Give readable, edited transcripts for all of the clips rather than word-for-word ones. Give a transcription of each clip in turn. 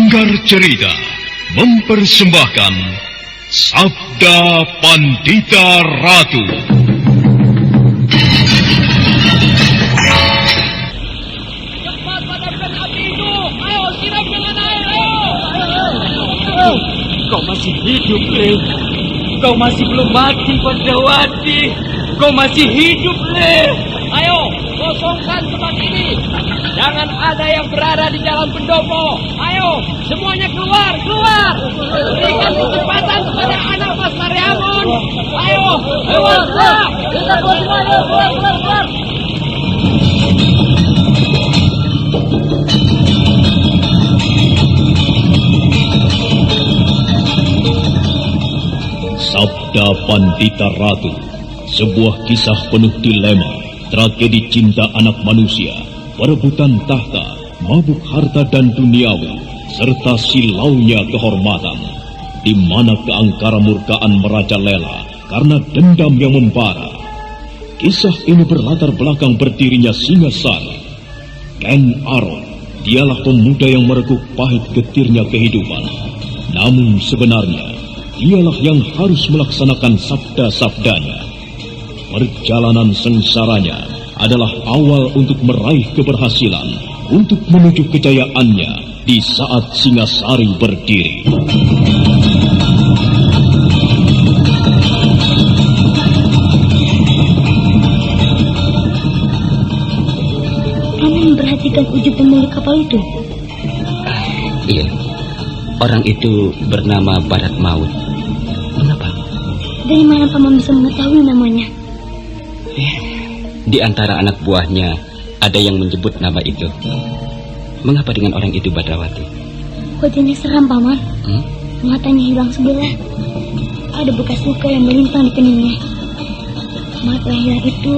Sanggar Cerita mempersembahkan Sabda Pandita Ratu. Cepat padamkan api itu. Ayo, siram dengan air. Ayo. Kau masih hidup, Le. Kau masih belum mati, Pandrawati. Kau masih hidup, Le. Ayo, kosongkan tempat ini. Jangan ada yang berada di dalam pendopo. Ayo, semuanya keluar. Berikan kesempatan kepada anak Mas Mariamun. Ayo, keluar. Kita keluar semuanya, keluar. Sabda Pandita Ratu, sebuah kisah penuh dilema, tragedi cinta anak manusia, perebutan tahta, mabuk harta dan duniawi, serta silaunya kehormatan, di mana keangkara murkaan merajalela karena dendam yang membara. Kisah ini berlatar belakang berdirinya Singasari. Ken Arok, dialah pemuda yang merekuk pahit getirnya kehidupan. Namun sebenarnya, dialah yang harus melaksanakan sabda-sabdanya. Perjalanan sengsaranya adalah awal untuk meraih keberhasilan, untuk menuju kejayaannya di saat Singasari berdiri. Kamu memperhatikan ujung pemilik kapal itu? Iya, orang itu bernama Barat Maut. Mengapa? Dari mana Paman bisa mengetahui namanya? Di antara anak buahnya ada yang menyebut nama itu. Mengapa dengan orang itu, Badrawati? Wajahnya seram, Paman. Matanya hilang sebelah. Ada bekas luka yang melintang di keningnya. Mata yang hilang itu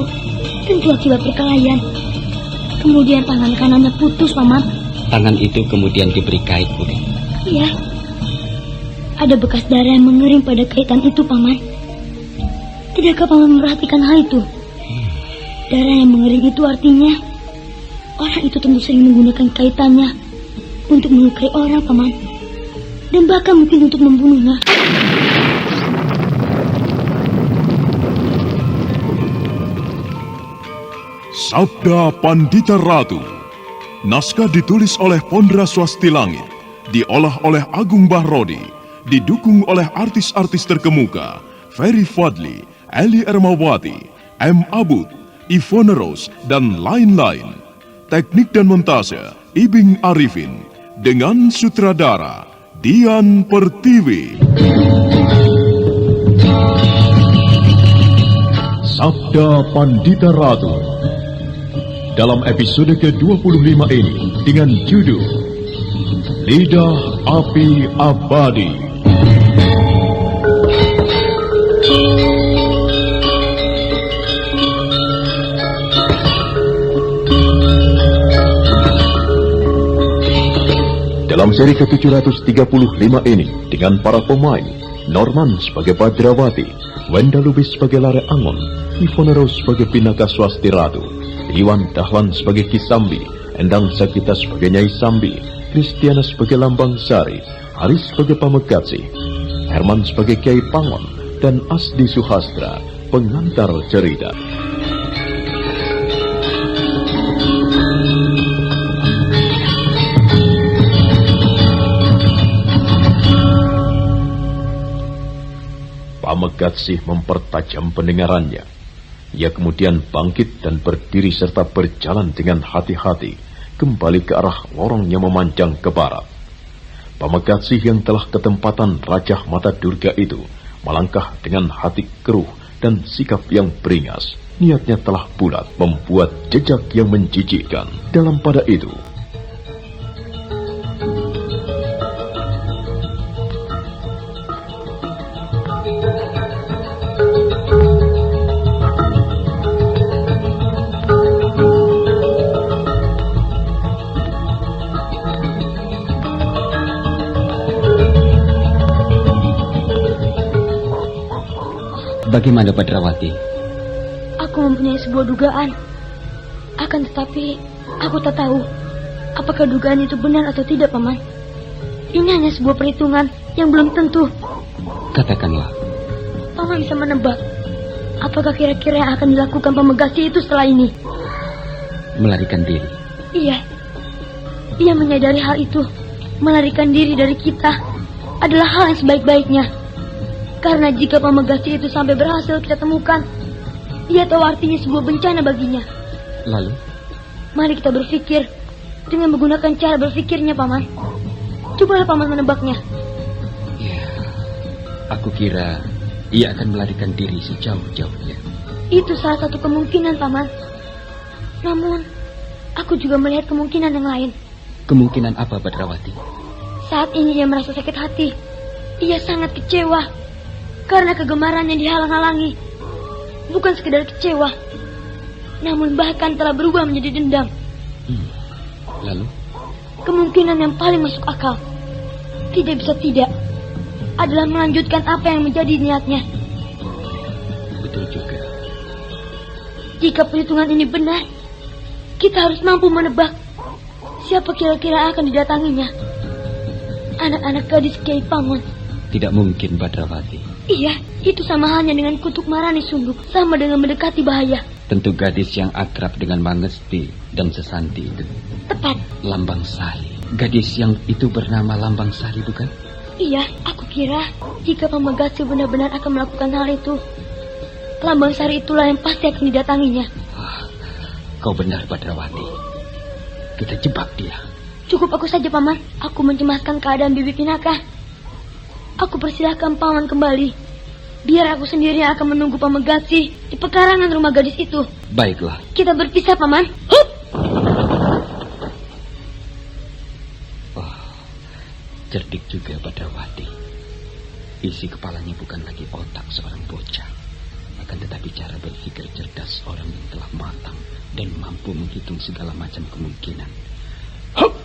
tentu akibat perkelahian. Kemudian tangan kanannya putus, Paman. Tangan itu kemudian diberi kait, bukan? Iya. Ada bekas darah yang mengering pada kaitan itu, Paman. Tidakkah Paman memperhatikan hal itu? Darah yang mengering itu artinya orang itu tentu sering menggunakan kaitannya untuk melukai orang, Paman. Dan bahkan mungkin untuk membunuhnya. Sabda Pandita Ratu. Naskah ditulis oleh Pondra Swasti Langit, diolah oleh Agung Bahrodi, didukung oleh artis-artis terkemuka Ferry Fadli, Eli Ermawati, M. Abud, Ivone Rose, dan lain-lain. Teknik dan montase Ibing Arifin, dengan sutradara Dian Pertiwi. Sabda Pandita Ratu. Dalam episode ke-25 ini dengan judul Lidah Api Abadi. Dalam seri ke-735 ini dengan para pemain Norman sebagai Badrawati, Wenda Lubis sebagai Lare Angon, Ivone Rose sebagai Pinaka Swasti Ratu, Iwan Dahlan sebagai Kisambi, Endang Sakita sebagai Nyai Sambi, Kristiana sebagai Lambang Sari, Haris sebagai Pamekatsi, Herman sebagai Kiai Pangon, dan Asdi Suhastra, pengantar cerita. Pamekatsih mempertajam pendengarannya. Ia kemudian bangkit dan berdiri serta berjalan dengan hati-hati kembali ke arah lorong yang memanjang ke barat. Pamekatsih yang telah ketempatan Raja Mata Durga itu melangkah dengan hati keruh dan sikap yang beringas. Niatnya telah bulat membuat jejak yang menjijikkan dalam pada itu. Bagaimana, Badrawati? Aku mempunyai sebuah dugaan. Akan tetapi, aku tak tahu apakah dugaan itu benar atau tidak, Paman. Ini hanya sebuah perhitungan yang belum tentu. Katakanlah. Paman bisa menebak apakah kira-kira yang akan dilakukan Pamegasi itu setelah ini? Melarikan diri. Iya. Ia menyadari hal itu. Melarikan diri dari kita adalah hal yang sebaik-baiknya. Karena jika Pamegasi itu sampai berhasil kita temukan, ia tahu artinya sebuah bencana baginya. Lalu? Mari kita berpikir dengan menggunakan cara berpikirnya, Paman. Cobalah Paman menebaknya. Ya, aku kira ia akan melarikan diri sejauh-jauhnya. Itu salah satu kemungkinan, Paman. Namun, aku juga melihat kemungkinan yang lain. Kemungkinan apa, Badrawati? Saat ini ia merasa sakit hati. Ia sangat kecewa karena kegemarannya dihalang-halangi. Bukan sekedar kecewa, namun bahkan telah berubah menjadi dendam. Lalu? Kemungkinan yang paling masuk akal, tidak bisa tidak, adalah melanjutkan apa yang menjadi niatnya. Betul juga. Jika perhitungan ini benar, kita harus mampu menebak siapa kira-kira akan didatanginya. Anak-anak gadis Kiai Pangon. Tidak mungkin, Badrawati. Iya, itu sama halnya dengan kutuk Marani Sunduk, sama dengan mendekati bahaya. Tentu gadis yang akrab dengan Mangesti dan Sesanti itu. Tepat. Lambang Sari. Gadis yang itu bernama Lambang Sari, bukan? Iya, aku kira jika Pamegasi benar-benar akan melakukan hal itu, Lambang Sari itulah yang pasti akan didatanginya. Kau benar, Badrawati. Kita jebak dia. Cukup aku saja, Paman. Aku mencemaskan keadaan Bibi Pinaka. Aku persilahkan Paman kembali. Biar aku sendiri yang akan menunggu Pamegasi di pekarangan rumah gadis itu. Baiklah. Kita berpisah, Paman. Hup! Cerdik juga Badrawati. Isi kepalanya bukan lagi otak seorang bocah, akan tetapi cara berpikir cerdas orang yang telah matang dan mampu menghitung segala macam kemungkinan. Hup!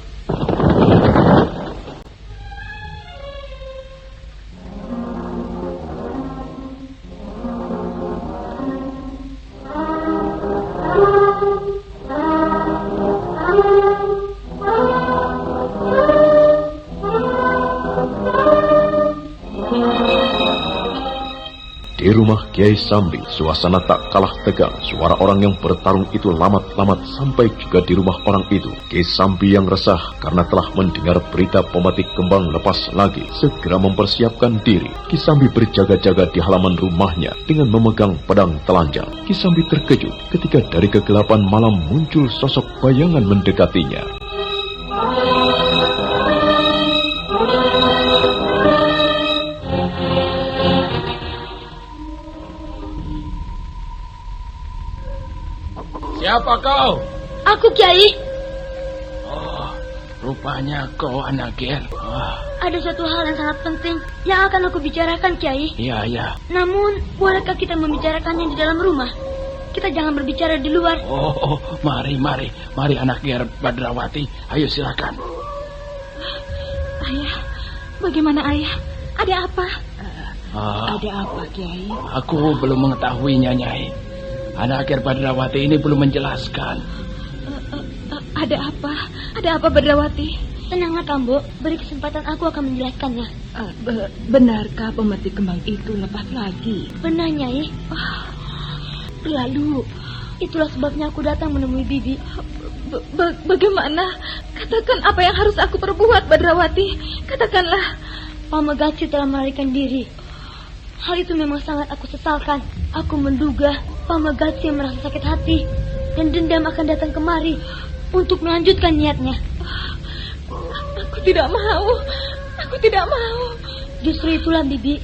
Di rumah Kiai Sambi, suasana tak kalah tegang. Suara orang yang bertarung itu lamat-lamat sampai juga di rumah orang itu. Kiai Sambi yang resah karena telah mendengar berita pemetik kembang lepas lagi, segera mempersiapkan diri. Kiai Sambi berjaga-jaga di halaman rumahnya dengan memegang pedang telanjang. Kiai Sambi terkejut ketika dari kegelapan malam muncul sosok bayangan mendekatinya. Siapa kau? Aku, Kiai. Oh, rupanya kau anak Ger. Ada satu hal yang sangat penting yang akan aku bicarakan, Kiai. Iya. Namun, bolehkah kita membicarakannya di dalam rumah? Kita jangan berbicara di luar. Oh, mari anak Ger Badrawati. Ayo silakan. Ayah, bagaimana ayah? Ada apa? Ada apa, Kiai? Aku belum mengetahuinya, Nyai. Anak Ger Badrawati ini belum menjelaskan. Ada apa? Ada apa, Badrawati? Tenanglah, Kambo. Beri kesempatan aku akan menjelaskannya. Benarkah pemetik kembang itu lepas lagi? Benar, Nyai. Lalu, itulah sebabnya aku datang menemui Bibi. Bagaimana? Katakan apa yang harus aku perbuat, Badrawati. Katakanlah. Pamegasi telah melarikan diri. Hal itu memang sangat aku sesalkan. Aku menduga Pamegasi merasa sakit hati dan dendam akan datang kemari untuk melanjutkan niatnya. Aku tidak mau. Aku tidak mau. Justru itulah, Bibi.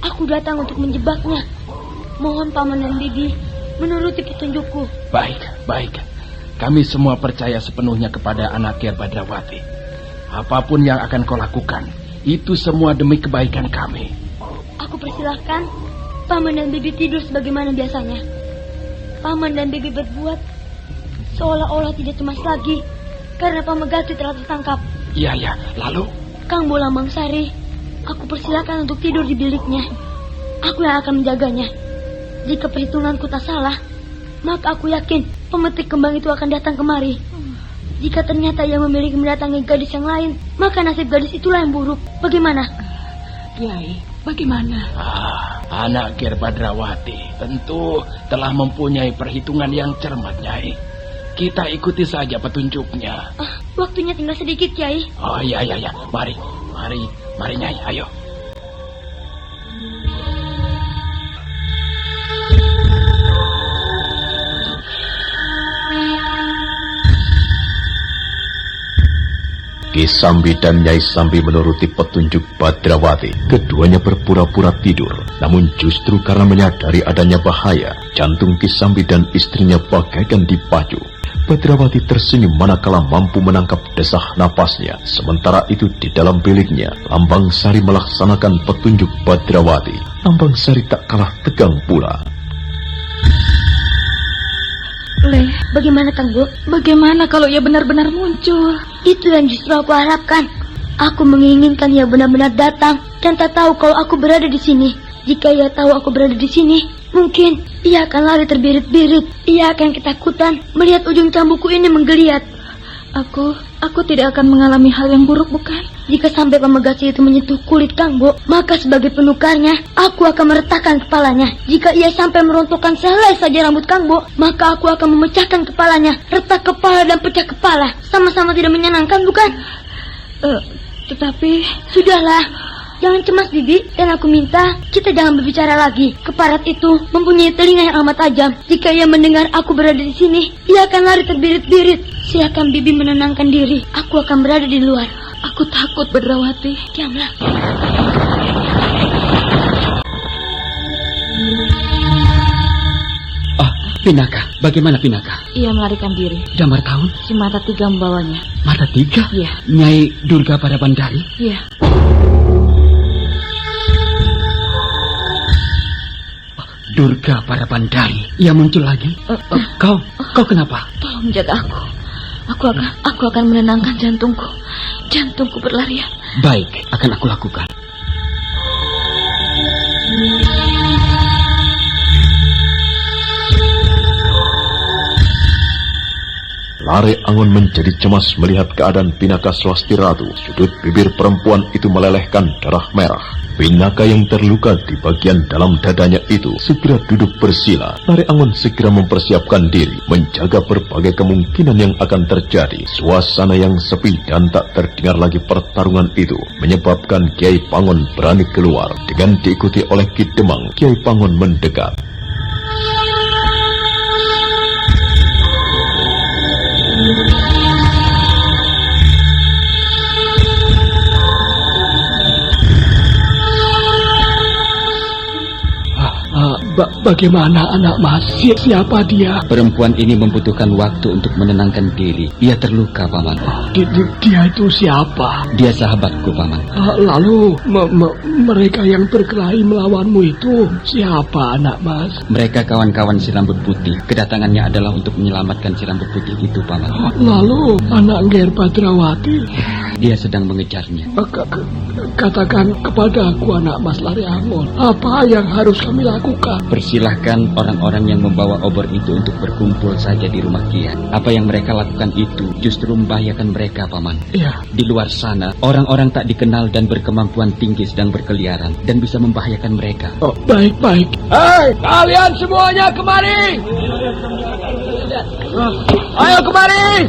Aku datang untuk menjebaknya. Mohon Paman dan Bibi menuruti petunjukku. Baik. Kami semua percaya sepenuhnya kepada anak Ger Badrawati. Apapun yang akan kau lakukan, itu semua demi kebaikan kami. Aku persilahkan Paman dan Bibi tidur sebagaimana biasanya. Paman dan Bibi berbuat seolah-olah tidak cemas lagi karena Pamegasi telah tertangkap. Iya, lalu? Kang Bolambang Sari, aku persilahkan untuk tidur di biliknya. Aku yang akan menjaganya. Jika perhitunganku tak salah, maka aku yakin pemetik kembang itu akan datang kemari. Jika ternyata ia memiliki mendatangi gadis yang lain, maka nasib gadis itulah yang buruk. Bagaimana? Kiai, bagaimana? Anak Ger Badrawati tentu telah mempunyai perhitungan yang cermat, Nyai. Kita ikuti saja petunjuknya. Waktunya tinggal sedikit, Kiai. Oh iya. Mari Nyai, ayo. Ki Sambi dan Nyai Sambi menuruti petunjuk Badrawati. Keduanya berpura-pura tidur, namun justru karena menyadari adanya bahaya, jantung Ki Sambi dan istrinya bagaikan dipacu. Badrawati tersenyum manakala mampu menangkap desah napasnya. Sementara itu di dalam biliknya, Lambang Sari melaksanakan petunjuk Badrawati. Lambang Sari tak kalah tegang pula. Leh, Bagaimana, Kang Bu? bagaimana kalau ia benar-benar muncul? Itu yang justru aku harapkan. Aku menginginkan ia benar-benar datang dan tak tahu kalau aku berada di sini. Jika ia tahu aku berada di sini, mungkin ia akan lari terbirit-birit. Ia akan ketakutan melihat ujung cambukku ini menggeliat. Aku tidak akan mengalami hal yang buruk, bukan? Jika sampai pemegasi itu menyentuh kulit Kang Bo, maka sebagai penukarnya, aku akan meretakkan kepalanya. Jika ia sampai merontokkan sehelai saja rambut Kang Bo, maka aku akan memecahkan kepalanya. Retak kepala dan pecah kepala, sama-sama tidak menyenangkan, bukan? Tetapi... Sudahlah, jangan cemas, Bibi. Dan aku minta kita jangan berbicara lagi. Keparat itu mempunyai telinga yang amat tajam. Jika ia mendengar aku berada di sini, ia akan lari terbirit-birit. Silakan Bibi menenangkan diri. Aku akan berada di luar. Aku takut, Badrawati. Diamlah. Pinaka, bagaimana Pinaka? Ia melarikan diri. Damar Tahun? Si Mata Tiga membawanya. Mata Tiga? Iya. Nyai Durga pada Bandari? Iya. Durga pada Bandari? Ia muncul lagi? Kau kenapa? Tolong jaga aku. Aku akan menenangkan jantungku. Jantungku berlarian. Baik, akan aku lakukan. Lare Angon menjadi cemas melihat keadaan Pinaka Swasti Ratu. Sudut bibir perempuan itu melelehkan darah merah. Pinaka yang terluka di bagian dalam dadanya itu segera duduk bersila. Lare Angon segera mempersiapkan diri, menjaga berbagai kemungkinan yang akan terjadi. Suasana yang sepi dan tak terdengar lagi pertarungan itu menyebabkan Kiai Pangon berani keluar. Dengan diikuti oleh Ki Demang, Kiai Pangon mendekat. Bagaimana anak mas? Siapa dia? Perempuan ini membutuhkan waktu untuk menenangkan diri. Ia terluka, Paman. Dia itu siapa? Dia sahabatku, Paman. Lalu mereka yang berkelahi melawanmu itu siapa anak mas? Mereka kawan-kawan si rambut putih. Kedatangannya adalah untuk menyelamatkan si rambut putih itu, Paman. Lalu anak Ger Badrawati? Dia sedang mengejarnya. Katakan kepada aku anak mas Lare Angon, apa yang harus kami lakukan? Persilahkan orang-orang yang membawa obor itu untuk berkumpul saja di rumah Kiai. Apa yang mereka lakukan itu justru membahayakan mereka, Paman. Iya. Di luar sana, orang-orang tak dikenal dan berkemampuan tinggi sedang berkeliaran dan bisa membahayakan mereka. Oh, baik. Hei, kalian semuanya kemari! Ayo kemari!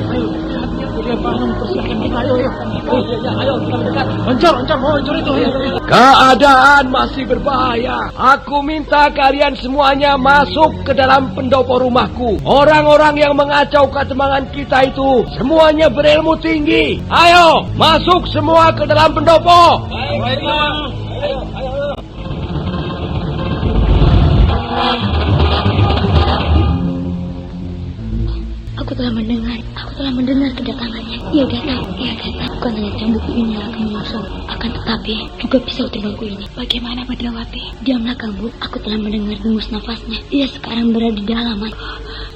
Keadaan masih berbahaya. Aku minta kalian semuanya masuk ke dalam pendopo rumahku. Orang-orang yang mengacau ketemangan kita itu semuanya berilmu tinggi. Ayo, masuk semua ke dalam pendopo. Aku telah mendengar kedatangannya. Ia datang. Bukan hanya cambukku ini yang akan menyusul, akan tetapi juga pisau terbangku ini. Bagaimana, Badrawati? Diamlah, Kang Bu. Aku telah mendengar dengus nafasnya. Ia sekarang berada di dalaman.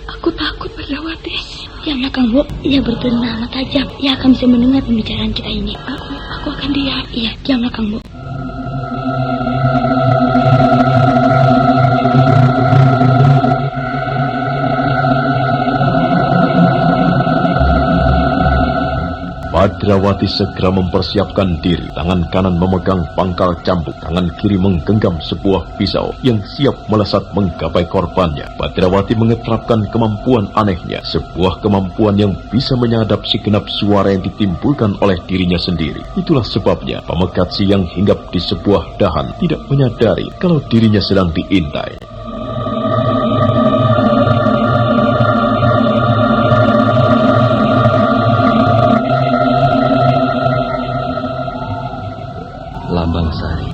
Aku takut, Badrawati. Diamlah, Kang Bu. Ia bertelinga amat tajam. Ia akan bisa mendengar pembicaraan kita ini. Aku akan diam. Iya, diamlah, Kang Bu. Badrawati segera mempersiapkan diri. Tangan kanan memegang pangkal cambuk, tangan kiri menggenggam sebuah pisau yang siap melesat menggapai korbannya. Badrawati mengeterapkan kemampuan anehnya, sebuah kemampuan yang bisa menyadap segenap suara yang ditimbulkan oleh dirinya sendiri. Itulah sebabnya Pamekatsi yang hinggap di sebuah dahan tidak menyadari kalau dirinya sedang diintai. Lambang Sari,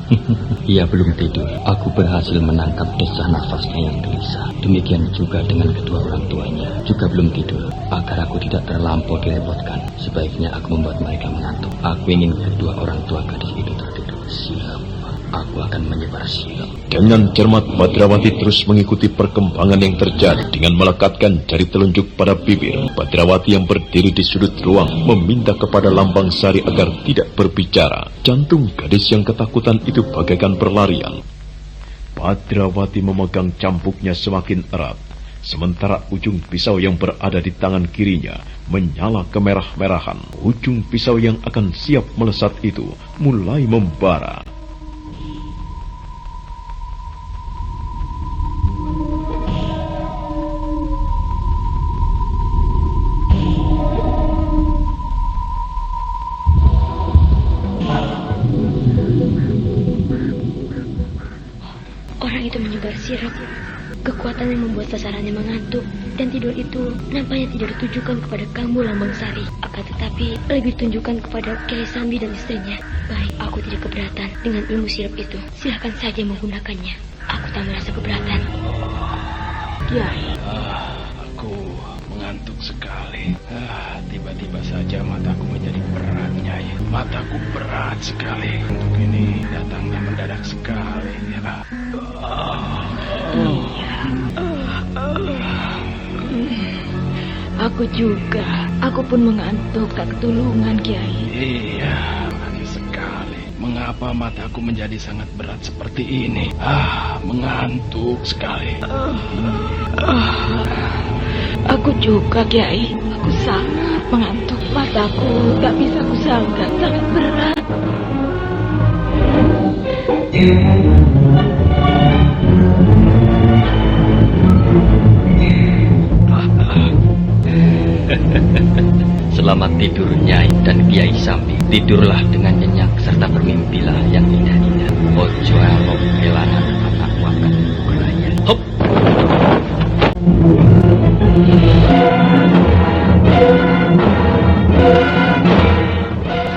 ia belum tidur. Aku berhasil menangkap desah nafasnya yang gelisah. Demikian juga dengan kedua orang tuanya, juga belum tidur. Agar aku tidak terlampau direpotkan, sebaiknya aku membuat mereka mengantuk. Aku ingin kedua orang tua gadis itu tertidur. Siap, aku akan menyebar silam. Dengan cermat Badrawati terus mengikuti perkembangan yang terjadi. Dengan melekatkan jari telunjuk pada bibir, Badrawati yang berdiri di sudut ruang meminta kepada Lambang Sari agar tidak berbicara. Jantung gadis yang ketakutan itu bagaikan berlarian. Badrawati memegang cambuknya semakin erat, sementara ujung pisau yang berada di tangan kirinya menyala kemerah-merahan. Ujung pisau yang akan siap melesat itu mulai membara. Sirap. Kekuatan yang membuat sasarannya mengantuk dan tidur itu nampaknya tidak ditujukan kepada kamu, Lambang Sari, akan tetapi lebih ditunjukkan kepada Kiai Sambi dan istrinya. Baik, aku tidak keberatan dengan ilmu sirap itu. Silahkan saja menggunakannya. Aku tak merasa keberatan. Kiai, Aku mengantuk sekali. Tiba-tiba saja mataku menjadi berat, Nyai. Mataku berat sekali. Untuk ini datangnya mendadak sekali. Aku juga. Aku pun mengantuk tak ketulungan, Kiai. Iya, aneh sekali. Mengapa mataku menjadi sangat berat seperti ini? Mengantuk sekali. Aku juga, Kiai. Aku sangat mengantuk. Mataku tak bisa kusangka, sangat berat. Selamat tidur, Nyai dan Kiai Sambi. Tidurlah dengan nyenyak serta bermimpilah yang indah-indah. Ojo elok kelangan anakku akan beraya. Hop!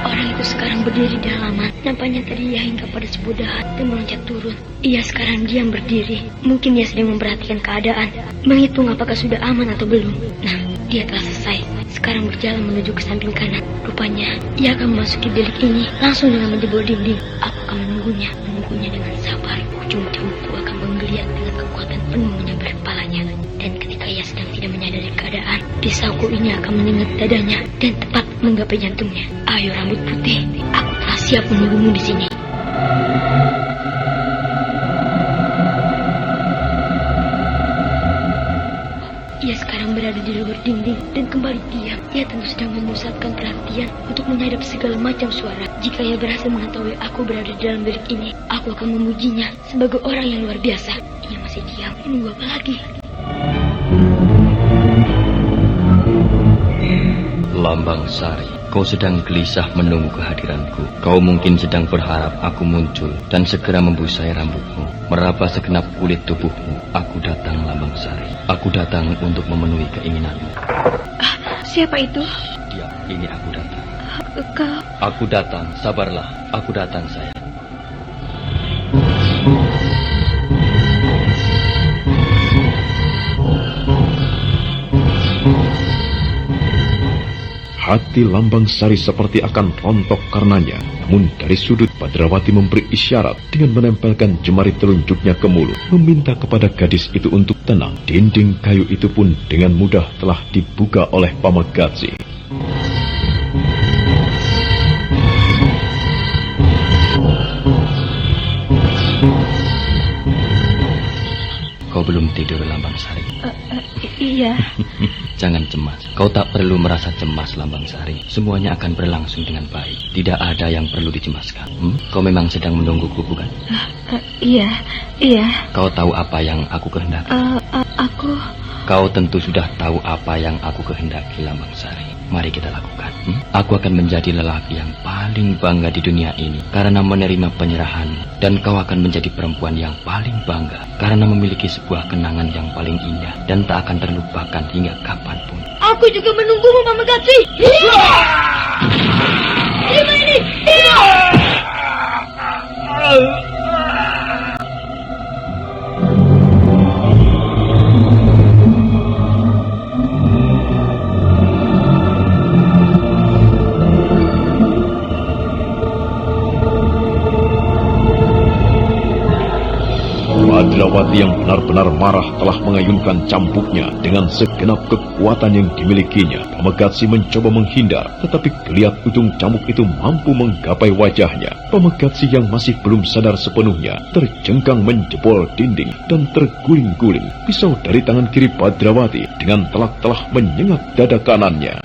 Orang itu sekarang berdiri di halaman. Nampaknya tadi ia hinggap pada sebuah dahan dan meloncat turun. Ia sekarang diam berdiri. Mungkin ia sedang memperhatikan keadaan, menghitung apakah sudah aman atau belum. Nah, dia telah selesai. Sekarang berjalan menuju ke samping kanan. Rupanya, ia akan memasuki bilik ini langsung dengan menjebol dinding. Aku akan menunggunya dengan sabar. Ujung cambukku akan menggeliat dengan kekuatan penuh menyambar kepalanya. Dan ketika ia sedang tidak menyadari keadaan, pisauku ini akan menyengat dadanya dan tepat menggapai jantungnya. Ayo rambut putih, aku telah siap menunggumu di sini. Ia sekarang berada di luar dinding dan kembali diam. Ia tentu sedang memusatkan perhatian untuk menyadap segala macam suara. Jika ia berhasil mengetahui aku berada di dalam bilik ini, aku akan memujinya sebagai orang yang luar biasa. Ia masih diam. Menunggu apa lagi? Lambang Sari, kau sedang gelisah menunggu kehadiranku. Kau mungkin sedang berharap aku muncul dan segera membusai rambutmu, meraba segenap kulit tubuhmu. Aku datang, Lambang Sari. Aku datang untuk memenuhi keinginanmu. Siapa itu? Diam, ini aku datang. Kau... Aku datang, sabarlah. Aku datang, sayang. Hati Lambang Sari seperti akan rontok karenanya. Namun dari sudut, Badrawati memberi isyarat dengan menempelkan jemari telunjuknya ke mulut, meminta kepada gadis itu untuk tenang. Dinding kayu itu pun dengan mudah telah dibuka oleh Pamekatsi. Kau belum tidur, Lambang Sari? Iya. Jangan cemas. Kau tak perlu merasa cemas, Lambang Sari. Semuanya akan berlangsung dengan baik. Tidak ada yang perlu dicemaskan. Kau memang sedang menungguku, bukan? Iya. Kau tahu apa yang aku kehendaki? Kau tentu sudah tahu apa yang aku kehendaki, Lambang Sari. Mari kita lakukan. Aku akan menjadi lelaki yang paling bangga di dunia ini karena menerima penyerahan. Dan kau akan menjadi perempuan yang paling bangga karena memiliki sebuah kenangan yang paling indah dan tak akan terlupakan hingga kapanpun. Aku juga menunggumu, Pamagati. Terima ini. Badrawati yang benar-benar marah telah mengayunkan cambuknya dengan segenap kekuatan yang dimilikinya. Pamagati mencoba menghindar, tetapi geliat ujung cambuk itu mampu menggapai wajahnya. Pamagati yang masih belum sadar sepenuhnya terjengkang menjebol dinding dan terguling-guling. Pisau dari tangan kiri Badrawati dengan telak telah menyengat dada kanannya.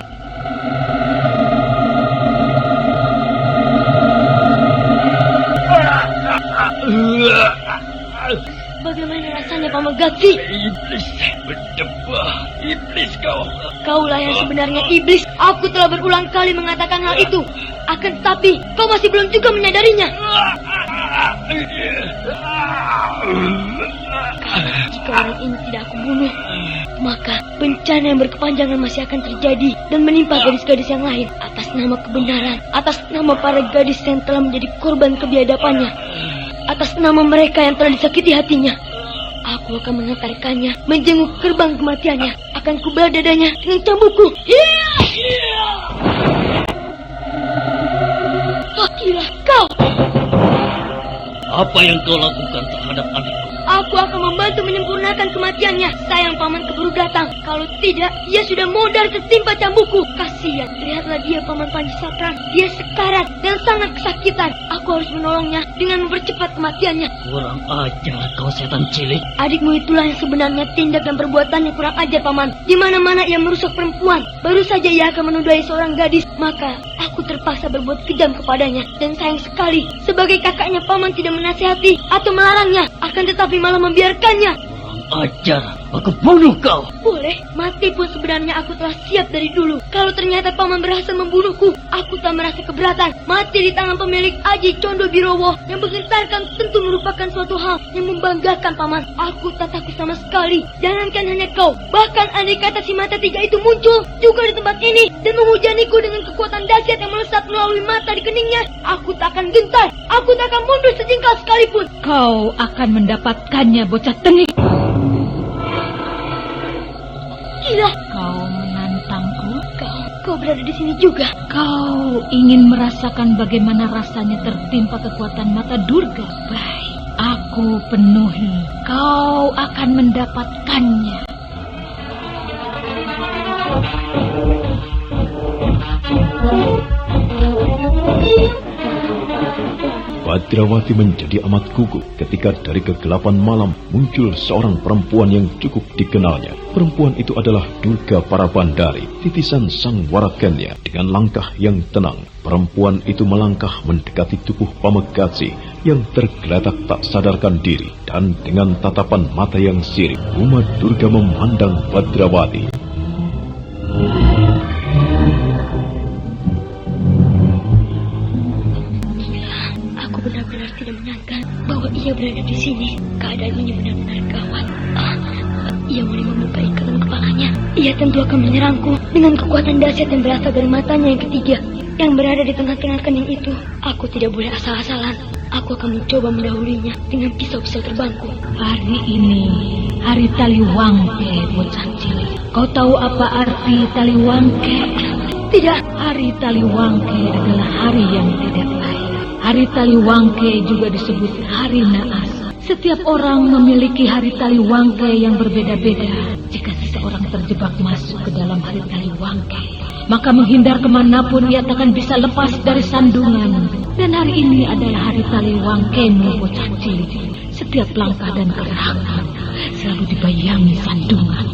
Bagaimana rasanya, Pamagati? Iblis berdebah. Iblis kau. Kaulah yang sebenarnya iblis. Aku telah berulang kali mengatakan hal itu. Akan tetapi, kau masih belum juga menyadarinya. Jika orang ini tidak aku bunuh, maka bencana yang berkepanjangan masih akan terjadi dan menimpa gadis-gadis yang lain. Atas nama kebenaran, atas nama para gadis yang telah menjadi korban kebiadabannya, atas nama mereka yang telah disakiti hatinya, aku akan mengantarkannya menjenguk gerbang kematiannya. Akan kubelah dadanya dengan cambukku. Gila, kau! Apa yang kau lakukan terhadap adikku? Aku akan membantu menyempurnakan kematiannya. Sayang paman keburu datang. Kalau tidak, dia sudah modar tertimpa cambukku. Kasihan, lihatlah dia, Paman Panji Sapran. Dia sekarat dan sangat kesakitan. Aku harus menolongnya dengan mempercepat kematiannya. Kurang ajar kau setan cilik. Adikmu itulah yang sebenarnya tindak dan perbuatannya kurang ajar, Paman. Di mana-mana ia merusak perempuan. Baru saja ia akan menodai seorang gadis. Maka aku terpaksa berbuat kejam kepadanya. Dan sayang sekali, sebagai kakaknya Paman tidak menasihati atau melarangnya. Akan tetapi malah membiarkannya. Ajar, aku bunuh kau. Boleh, mati pun sebenarnya aku telah siap dari dulu. Kalau ternyata Paman berhasil membunuhku, aku tak merasa keberatan. Mati di tangan pemilik Aji Condo Birowo yang menggentarkan tentu merupakan suatu hal yang membanggakan, Paman. Aku tak takut sama sekali. Jangankan hanya kau, bahkan andai kata si mata tiga itu muncul juga di tempat ini dan menghujaniku dengan kekuatan dahsyat yang melesat melalui mata di keningnya, aku tak akan gentar. Aku tak akan mundur sejengkal sekalipun. Kau akan mendapatkannya, bocah tengik. Gila, Kau menantangku? kau berada di sini juga. Kau ingin merasakan bagaimana rasanya tertimpa kekuatan mata Durga? Baik, aku penuhi. Kau akan mendapatkannya. Badrawati menjadi amat gugup ketika dari kegelapan malam muncul seorang perempuan yang cukup dikenalnya. Perempuan itu adalah Durga Parabandari, titisan sang waragannya. Dengan langkah yang tenang, perempuan itu melangkah mendekati tubuh Pamagati yang tergeletak tak sadarkan diri. Dan dengan tatapan mata yang sirip, Uma Durga memandang Badrawati. Benar-benar tidak menyangka bahwa ia berada di sini. Keadaan ini benar-benar gawat. Ia mulai membuka ikatan kepalanya. Ia tentu akan menyerangku dengan kekuatan dahsyat yang berasal dari matanya yang ketiga, yang berada di tengah-tengah kening itu. Aku tidak boleh asal-asalan. Aku akan mencoba mendahulinya dengan pisau-pisau terbangku. Hari ini hari Taliwangke, bocah cilik. Kau tahu apa arti Taliwangke? Tidak. Hari Taliwangke adalah hari yang tidak baik. Hari Taliwangke juga disebut hari naas. Setiap orang memiliki hari Taliwangke yang berbeda-beda. Jika seseorang terjebak masuk ke dalam hari Taliwangke, maka menghindar kemanapun ia takkan bisa lepas dari sandungan. Dan hari ini adalah hari Taliwangkemu, bocah cilik. Setiap langkah dan gerakan selalu dibayangi sandungan.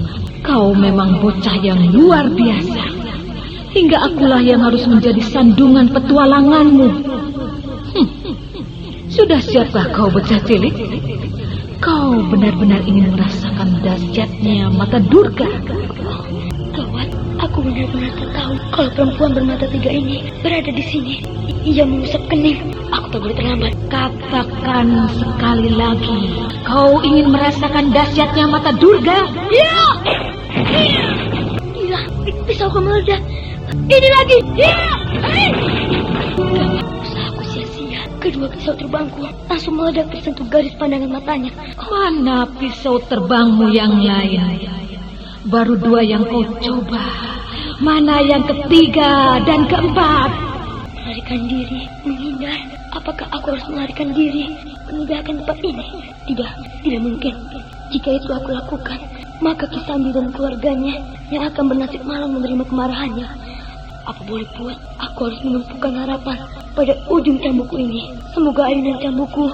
Kau memang bocah yang luar biasa. Hingga akulah yang harus menjadi sandungan petualanganmu. Sudah siapkah kau bocah cilik? Kau benar-benar ingin merasakan dahsyatnya mata Durga. Gawat, aku benar-benar tak tahu kalau perempuan bermata 3 ini berada di sini. Ia mengusap kening. Aku tak boleh terlambat. Katakan sekali lagi, kau ingin merasakan dahsyatnya mata Durga? Ya! Gila, pisauku meledak. Ini lagi. Ya! Usahaku sia-sia. Kedua pisau terbangku langsung meledak tersentuh garis pandangan matanya. Mana pisau terbangmu yang lain? Baru 2 yang kau coba. Mana yang ketiga dan keempat? Melarikan diri, menghindar. Apakah aku harus melarikan diri, meninggalkan tempat ini? Tidak mungkin. Jika itu aku lakukan, maka Kisambi dan keluarganya yang akan bernasib malang menerima kemarahannya. Apa boleh buat, aku harus menumpukan harapan pada ujung cambukku ini. Semoga ayunan cambukku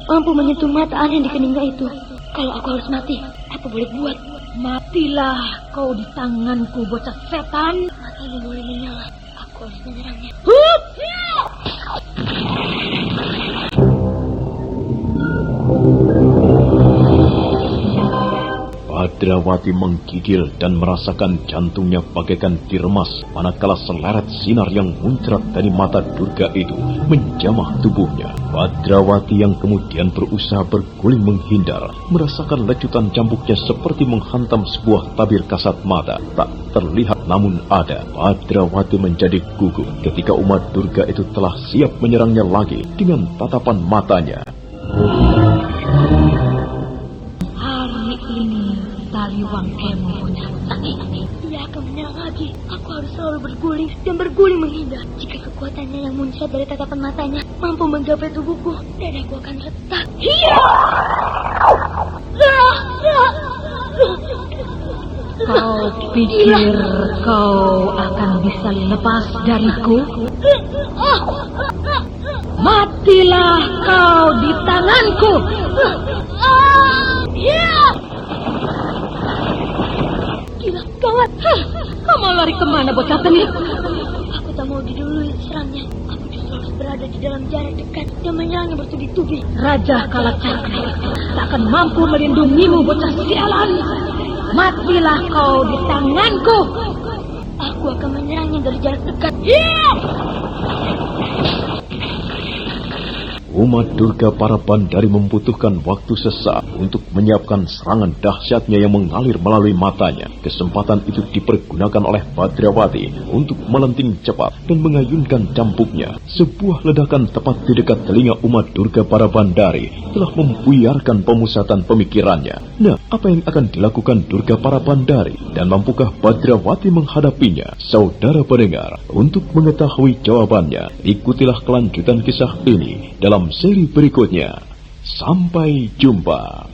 mampu menyentuh mata aneh di keningnya itu. Kalau aku harus mati, apa boleh buat? Matilah kau di tanganku, bocah setan. Matanya mulai menyala. Aku harus menyerangnya. Badrawati menggigil dan merasakan jantungnya bagaikan diremas manakala seleret sinar yang muncrat dari mata Durga itu menjamah tubuhnya. Badrawati yang kemudian berusaha berguling menghindar, merasakan lecutan cambuknya seperti menghantam sebuah tabir kasat mata. Tak terlihat namun ada. Badrawati menjadi gugup ketika umat Durga itu telah siap menyerangnya lagi dengan tatapan matanya. Hari ini Taliwangke mempunyai sakit. Ia akan menyerang lagi. Aku harus selalu berguling dan berguling menghindar. Jika kekuatannya yang muncrat dari tatapan matanya mampu mencapai tubuhku, dadaku akan retak. Kau pikir kau akan bisa lepas dariku? Matilah kau di tanganku. Gila, gawat. Kau mau lari kemana, bocah tenit? Aku tak mau didului serangnya. Aku justru harus berada di dalam jarak dekat dan menyerangnya bertubi-tubi. Raja Kalacakra tak akan mampu melindungimu, bocah sialan. Matilah kau di tanganku. Aku akan menyerangnya dari jarak dekat. Umat Durga para Bandari membutuhkan waktu sesaat untuk menyiapkan serangan dahsyatnya yang mengalir melalui matanya. Kesempatan itu dipergunakan oleh Badrawati untuk melenting cepat dan mengayunkan cambuknya. Sebuah ledakan tepat di dekat telinga umat Durga para Bandari telah membuyarkan pemusatan pemikirannya. Nah, apa yang akan dilakukan Durga para Bandari dan mampukah Badrawati menghadapinya? Saudara pendengar, untuk mengetahui jawabannya, ikutilah kelanjutan kisah ini dalam seri berikutnya. Sampai jumpa.